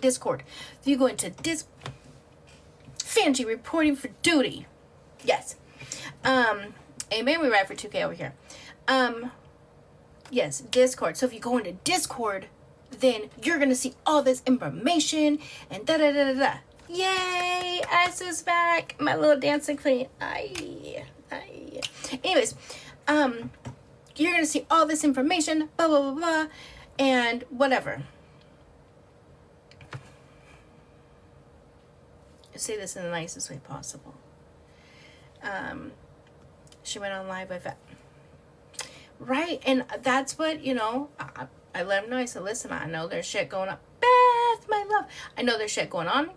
Discord. If you go into Fangie reporting for duty. Yes. Amen. We ride for 2K over here. Yes, Discord. So if you go into Discord, then you're gonna see all this information and da da da da da. Yay! Ice is back. My little dancing queen. Aye. Anyways, you're gonna see all this information. Blah blah blah blah, and whatever. Say this in the nicest way possible. She went on live with it. Right, and that's what, I let him know. I said, listen, I know there's shit going on. Beth, my love. I know there's shit going on.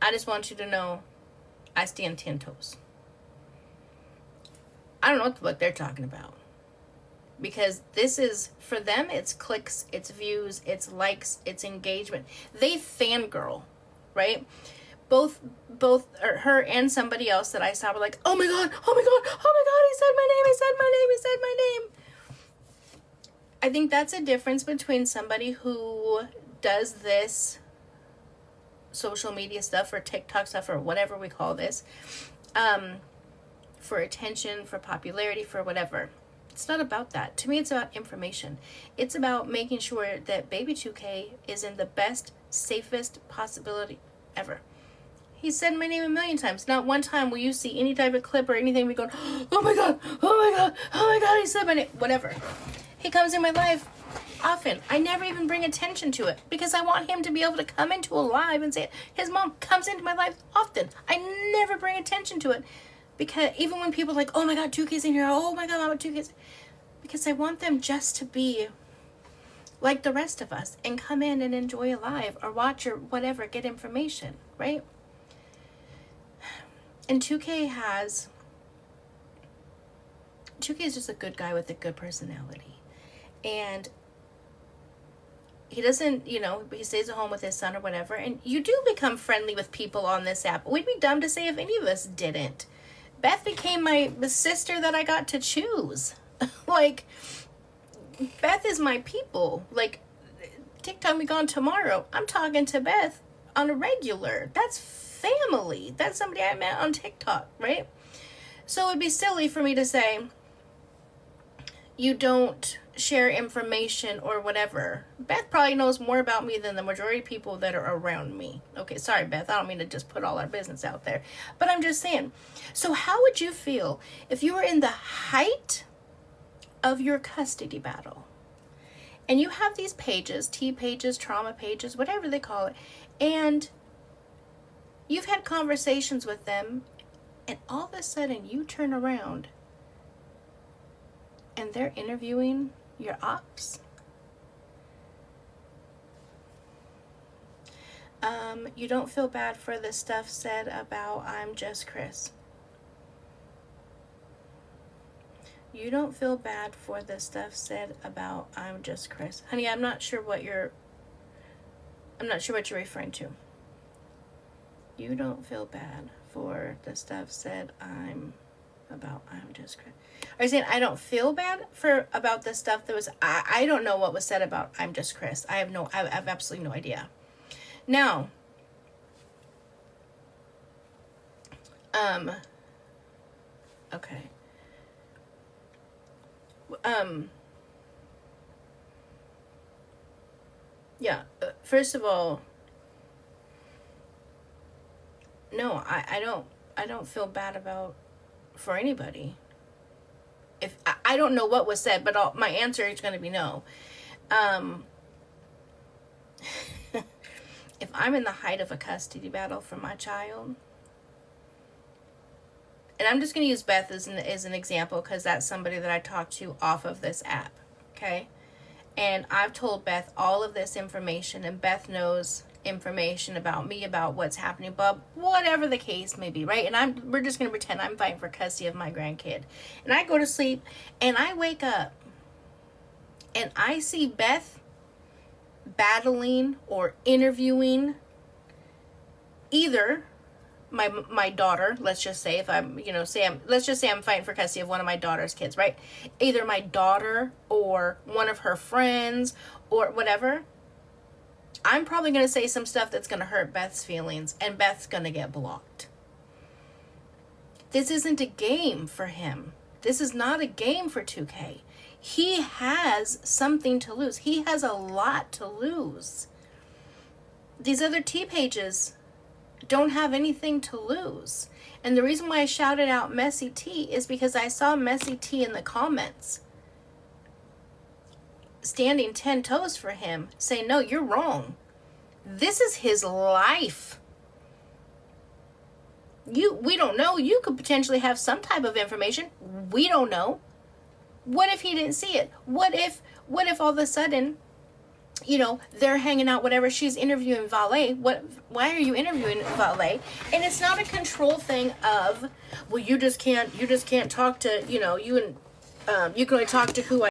I just want you to know I stand 10 toes. I don't know what the fuck they're talking about. Because this is, for them, it's clicks, it's views, it's likes, it's engagement. They fangirl, right? Both her and somebody else that I saw were like, oh my god, he said my name. I think that's a difference between somebody who does this social media stuff or TikTok stuff or whatever we call this, for attention, for popularity, for whatever. It's not about that. To me, it's about information. It's about making sure that Baby 2K is in the best, safest possibility ever. He said my name a million times. Not one time will you see any type of clip or anything we go, oh my god, he said my name. Whatever. He comes in my life often. I never even bring attention to it because I want him to be able to come into a live and say it. His mom comes into my life often. I never bring attention to it because even when people are like, oh my god, 2K's in here. Oh my god, Mama 2K's. Because I want them just to be like the rest of us and come in and enjoy a live or watch or whatever, get information, right? And 2K is just a good guy with a good personality. And he doesn't, he stays at home with his son or whatever. And you do become friendly with people on this app. We'd be dumb to say if any of us didn't. Beth became my sister that I got to choose. Like, Beth is my people. Like, TikTok be gone tomorrow. I'm talking to Beth on a regular. That's family. That's somebody I met on TikTok, right? So it'd be silly for me to say you don't share information or whatever. Beth probably knows more about me than the majority of people that are around me. Okay, sorry, Beth. I don't mean to just put all our business out there. But I'm just saying. So how would you feel if you were in the height of your custody battle and you have these pages, T pages, trauma pages, whatever they call it, and you've had conversations with them, and all of a sudden you turn around and they're interviewing your ops? You don't feel bad for the stuff said about I'm just Chris. You don't feel bad for the stuff said about I'm just Chris. Honey, I'm not sure what you're referring to. You don't feel bad for the stuff said I'm just Chris. Are you saying I don't feel bad about the stuff that was, I don't know what was said about I'm just Chris. I have absolutely no idea. Now, okay. Yeah, first of all, no, I don't feel bad for anybody. If I don't know what was said, but my answer is going to be no. If I'm in the height of a custody battle for my child, and I'm just going to use Beth as an example because that's somebody that I talked to off of this app, okay? And I've told Beth all of this information, and Beth knows information about me, about what's happening, but whatever the case may be, right? And we're just going to pretend I'm fighting for custody of my grandkid. And I go to sleep, and I wake up, and I see Beth battling or interviewing either my daughter, let's just say, if I'm, let's just say I'm fighting for custody of one of my daughter's kids, right? Either my daughter or one of her friends or whatever. I'm probably going to say some stuff that's going to hurt Beth's feelings, and Beth's going to get blocked. This isn't a game for him. This is not a game for 2K. He has something to lose. He has a lot to lose. These other T pages don't have anything to lose. And the reason why I shouted out Messy T is because I saw Messy T in the comments standing 10 toes for him, saying, no, you're wrong. This is his life. We don't know. You could potentially have some type of information. We don't know. What if he didn't see it? What if all of a sudden, you know, they're hanging out, whatever, she's interviewing Valet. Why are you interviewing Valet? And it's not a control thing of, well, you just can't talk to, you know, you can only talk to who